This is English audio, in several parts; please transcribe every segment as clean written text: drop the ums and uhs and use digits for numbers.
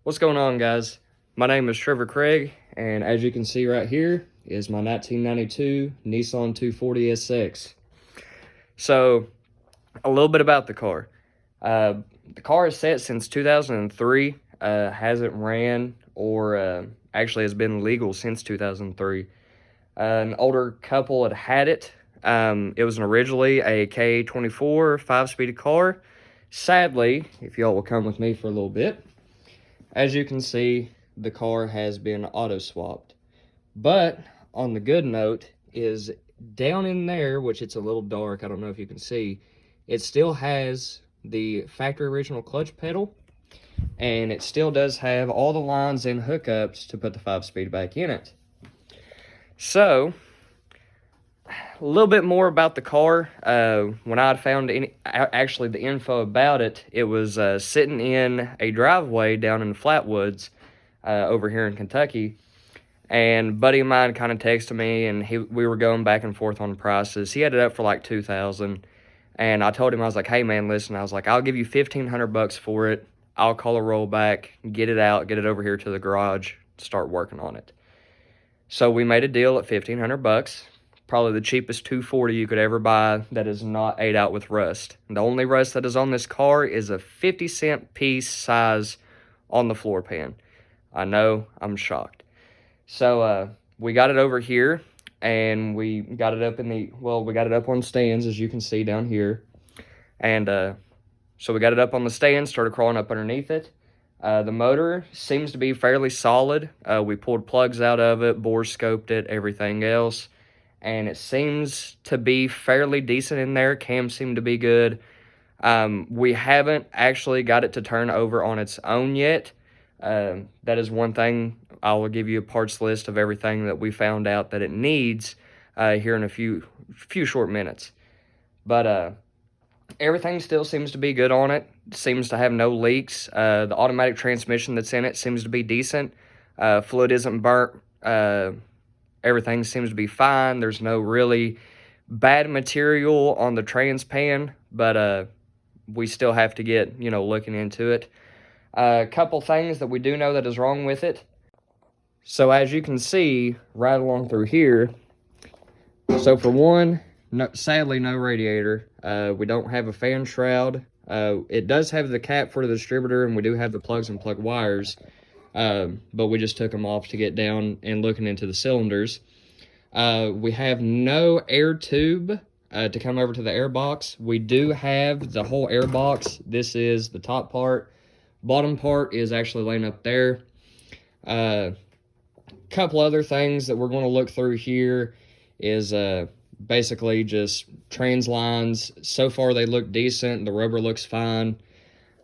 What's going on, guys? My name is Trevor Craig, and as you can see right here is my 1992 Nissan 240 SX. So, a little bit about the car. The car is set since 2003, hasn't ran or actually has been legal since 2003. An older couple had it. It was originally a K24 5-speed car. Sadly, if y'all will come with me for a little bit, as you can see, the car has been auto-swapped. But on the good note is down in there, which it's a little dark, I don't know if you can see, it still has the factory original clutch pedal, and it still does have all the lines and hookups to put the 5-speed back in it. So, a little bit more about the car. When I had found actually the info about it, it was sitting in a driveway down in Flatwoods over here in Kentucky. And a buddy of mine kind of texted me, and we were going back and forth on prices. He had it up for like $2,000, and I told him, I was like, hey man, listen, I was like, I'll give you $1,500 for it. I'll call a rollback, get it out, get it over here to the garage, start working on it. So we made a deal at $1,500. Probably the cheapest 240 you could ever buy that is not ate out with rust. The only rust that is on this car is a 50-cent piece size on the floor pan. I know, I'm shocked. So we got it over here, and we got it up we got it up on stands, as you can see down here. And so we got it up on the stand, started crawling up underneath it. The motor seems to be fairly solid. We pulled plugs out of it, bore scoped it, everything else. And it seems to be fairly decent in there. Cams seem to be good. We haven't actually got it to turn over on its own yet. That is one thing. I will give you a parts list of everything that we found out that it needs here in a few short minutes. But everything still seems to be good on it. Seems to have no leaks. The automatic transmission that's in it seems to be decent. Fluid isn't burnt. Everything seems to be fine. There's no really bad material on the trans pan, but we still have to get, looking into it. A couple things that we do know that is wrong with it. So as you can see, right along through here, so for one, sadly no radiator. We don't have a fan shroud. It does have the cap for the distributor, and we do have the plugs and plug wires. But we just took them off to get down and looking into the cylinders. We have no air tube to come over to the air box. We do have the whole air box. This is the top part. Bottom part is actually laying up there. Couple other things that we're going to look through here is basically just trans lines. So far they look decent. The rubber looks fine.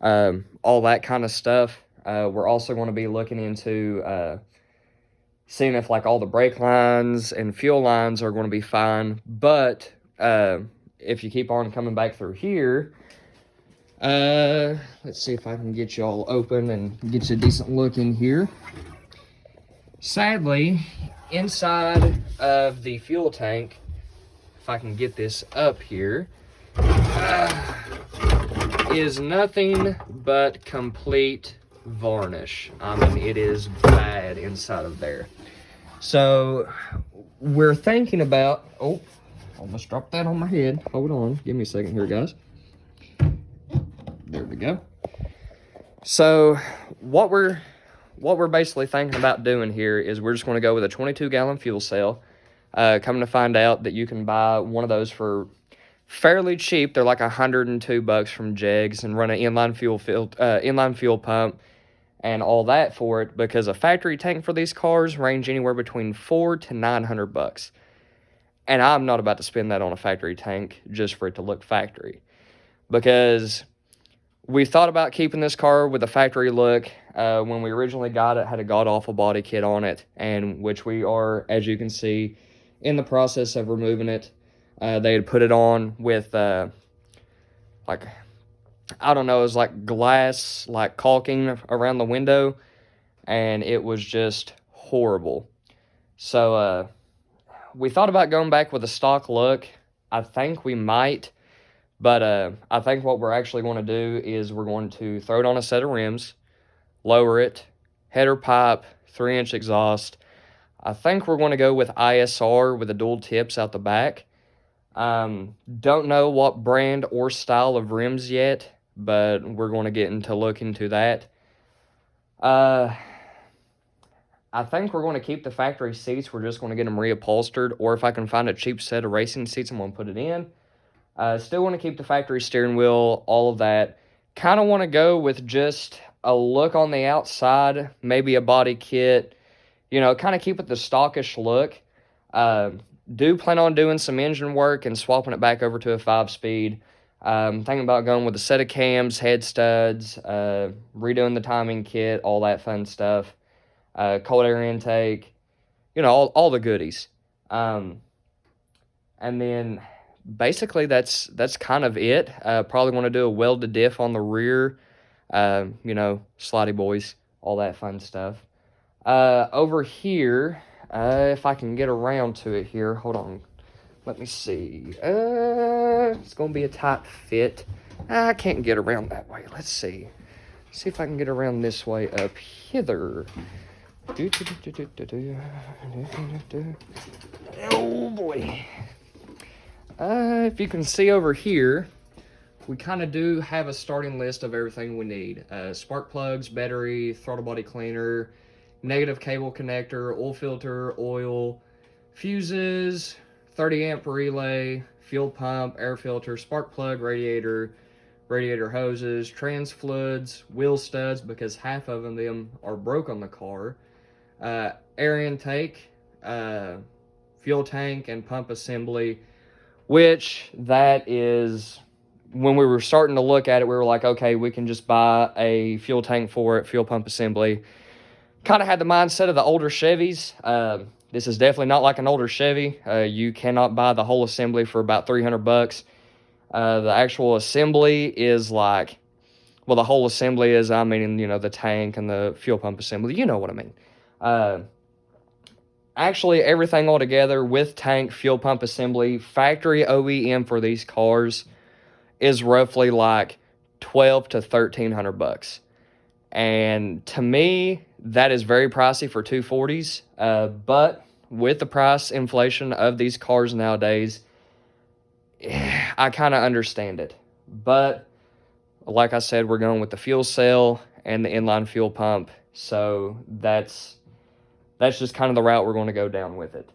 All that kind of stuff. We're also going to be looking into seeing if all the brake lines and fuel lines are going to be fine. But if you keep on coming back through here, let's see if I can get you all open and get you a decent look in here. Sadly, inside of the fuel tank, if I can get this up here, is nothing but complete varnish. I mean, it is bad inside of there. So we're thinking about, almost dropped that on my head. Hold on, give me a second here, guys. There we go. So what we're basically thinking about doing here is we're just going to go with a 22-gallon fuel cell. Coming to find out that you can buy one of those for fairly cheap. They're like $102 from Jegs, and run an inline fuel pump and all that for it, because a factory tank for these cars range anywhere between $400 to $900. And I'm not about to spend that on a factory tank just for it to look factory, because we thought about keeping this car with a factory look. When we originally got it, had a god-awful body kit on it, and which we are, as you can see, in the process of removing it. They had put it on with, I don't know, it was like glass, like caulking around the window, and it was just horrible. So, we thought about going back with a stock look. I think we might. But I think what we're actually going to do is we're going to throw it on a set of rims. lower it, header pipe, 3-inch exhaust. I think we're going to go with ISR with the dual tips out the back. Don't know what brand or style of rims yet, but we're going to look into that. I think we're going to keep the factory seats. We're just going to get them reupholstered, or if I can find a cheap set of racing seats, I'm going to put it in. Still want to keep the factory steering wheel, all of that. Kind of want to go with just a look on the outside, maybe a body kit, kind of keep it the stockish look. Do plan on doing some engine work and swapping it back over to a 5-speed. Thinking about going with a set of cams, head studs, redoing the timing kit, all that fun stuff. Cold air intake, all the goodies. And then basically that's kind of it. Probably want to do a welded diff on the rear, slotty boys, all that fun stuff. Over here, if I can get around to it here, hold on, let me see. It's gonna be a tight fit. I can't get around that way. Let's see if I can get around this way up hither. Oh boy. If you can see over here, we kind of do have a starting list of everything we need. Spark plugs, battery, throttle body cleaner, negative cable connector, oil filter, oil, fuses, 30 amp relay, fuel pump, air filter, spark plug, radiator hoses, trans fluids, wheel studs, because half of them are broke on the car, air intake, fuel tank, and pump assembly, which that is, when we were starting to look at it, we were like, okay, we can just buy a fuel tank for it, fuel pump assembly. Kind of had the mindset of the older Chevys. This is definitely not like an older Chevy. You cannot buy the whole assembly for about $300. The actual assembly is like, well, the whole assembly is, the tank and the fuel pump assembly. You know what I mean. Actually, everything all together with tank, fuel pump assembly, factory OEM for these cars is roughly like $1,200 to $1,300. And to me, that is very pricey for 240s. But with the price inflation of these cars nowadays, I kind of understand it. But like I said, we're going with the fuel cell and the inline fuel pump. So that's just kind of the route we're going to go down with it.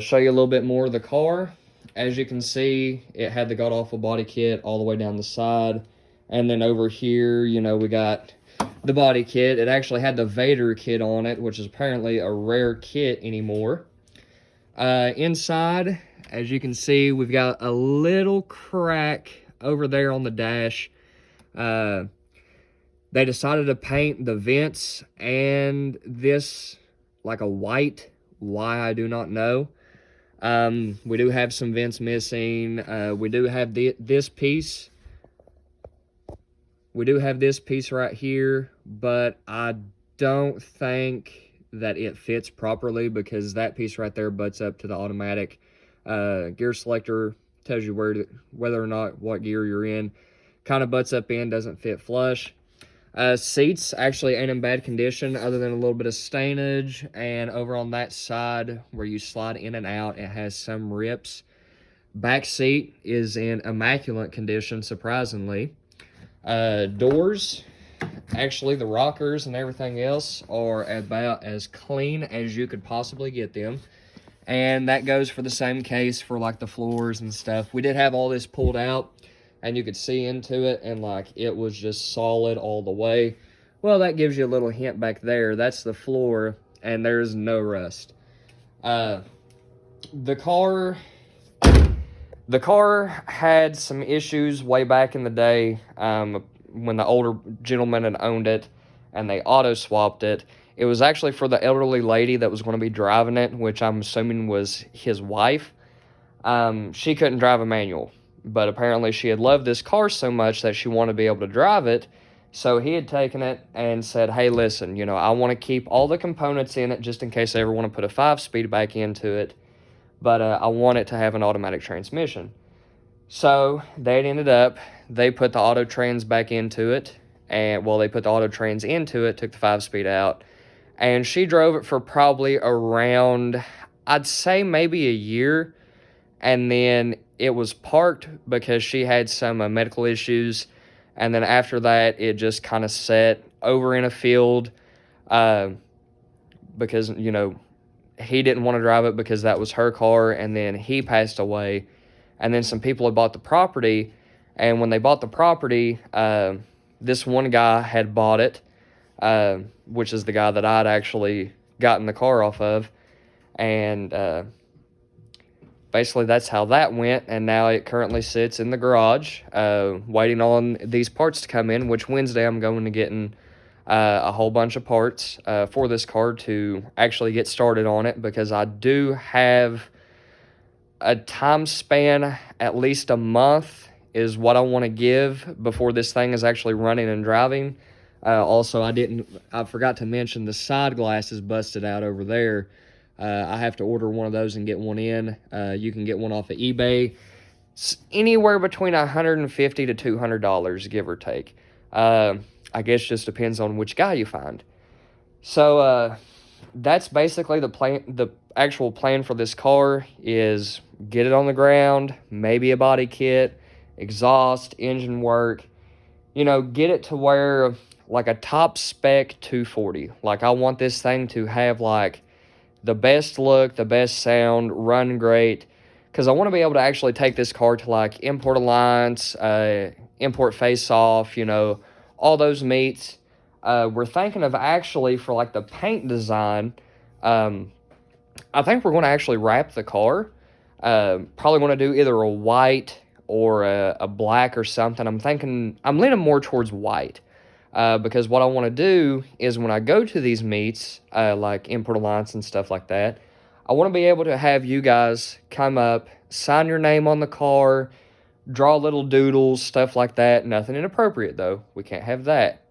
Show you a little bit more of the car. As you can see, it had the god-awful body kit all the way down the side. And then over here, we got the body kit. It actually had the Vader kit on it, which is apparently a rare kit anymore. Inside, as you can see, we've got a little crack over there on the dash. They decided to paint the vents and this like a white. Why, I do not know. We do have some vents missing. We do have this piece. We do have this piece right here, but I don't think that it fits properly because that piece right there butts up to the automatic. Gear selector tells you whether or not what gear you're in. Kind of butts up in, doesn't fit flush. Seats actually ain't in bad condition other than a little bit of stainage, and over on that side where you slide in and out, it has some rips. Back seat is in immaculate condition, surprisingly. Doors, actually the rockers and everything else are about as clean as you could possibly get them. And that goes for the same case for like the floors and stuff. We did have all this pulled out and you could see into it and like it was just solid all the way. Well, that gives you a little hint back there. That's the floor and there's no rust. The car had some issues way back in the day when the older gentleman had owned it and they auto-swapped it. It was actually for the elderly lady that was going to be driving it, which I'm assuming was his wife. She couldn't drive a manual, but apparently she had loved this car so much that she wanted to be able to drive it. So he had taken it and said, hey, listen, I want to keep all the components in it just in case I ever want to put a 5-speed back into it. But I want it to have an automatic transmission. So they put the auto trans back into it, and, well, they put the auto trans into it, took the 5-speed out, and she drove it for probably around, I'd say maybe a year, and then it was parked because she had some medical issues, and then after that, it just kind of sat over in a field, because, you know, he didn't want to drive it because that was her car, and then he passed away, and then some people had bought the property, and when they bought the property, this one guy had bought it, which is the guy that I'd actually gotten the car off of, and basically that's how that went, and now it currently sits in the garage, waiting on these parts to come in, which Wednesday I'm going to getting a whole bunch of parts for this car to actually get started on it, because I do have a time span, at least a month is what I want to give before this thing is actually running and driving. Also, I forgot to mention the side glass is busted out over there. I have to order one of those and get one in. You can get one off of eBay. It's anywhere between $150 to $200, give or take. I guess just depends on which guy you find. So that's basically the plan. The actual plan for this car is get it on the ground, maybe a body kit, exhaust, engine work. You know, get it to where like a top spec 240. Like, I want this thing to have like the best look, the best sound, run great. Because I want to be able to actually take this car to like Import Alliance, Import Face Off, you know, all those meets. We're thinking of actually for like the paint design, I think we're going to actually wrap the car. Probably going to do either a white or a black or something. I'm leaning more towards white. Because what I want to do is when I go to these meets, like Import Alliance and stuff like that, I want to be able to have you guys come up, sign your name on the car, draw little doodles, stuff like that. Nothing inappropriate, though. We can't have that.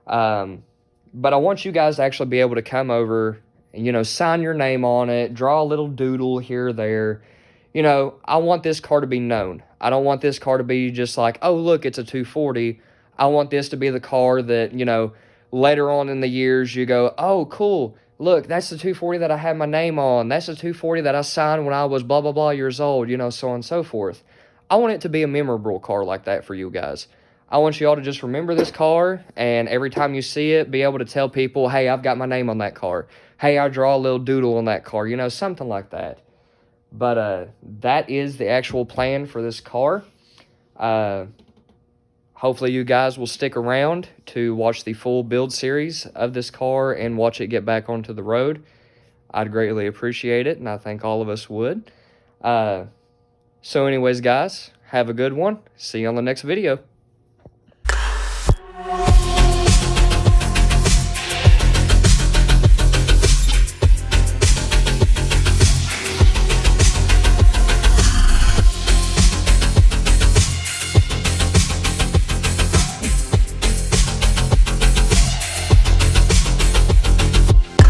But I want you guys to actually be able to come over and, you know, sign your name on it, draw a little doodle here or there. You know, I want this car to be known. I don't want this car to be just like, oh, look, it's a 240. I want this to be the car that, you know, later on in the years you go, oh, cool. Look, that's the 240 that I had my name on. That's the 240 that I signed when I was blah, blah, blah years old, you know, so on and so forth. I want it to be a memorable car like that for you guys. I want you all to just remember this car, and every time you see it, be able to tell people, hey, I've got my name on that car. Hey, I draw a little doodle on that car, you know, something like that. But that is the actual plan for this car. Hopefully you guys will stick around to watch the full build series of this car and watch it get back onto the road. I'd greatly appreciate it, and I think all of us would. So anyways, guys, have a good one. See you on the next video.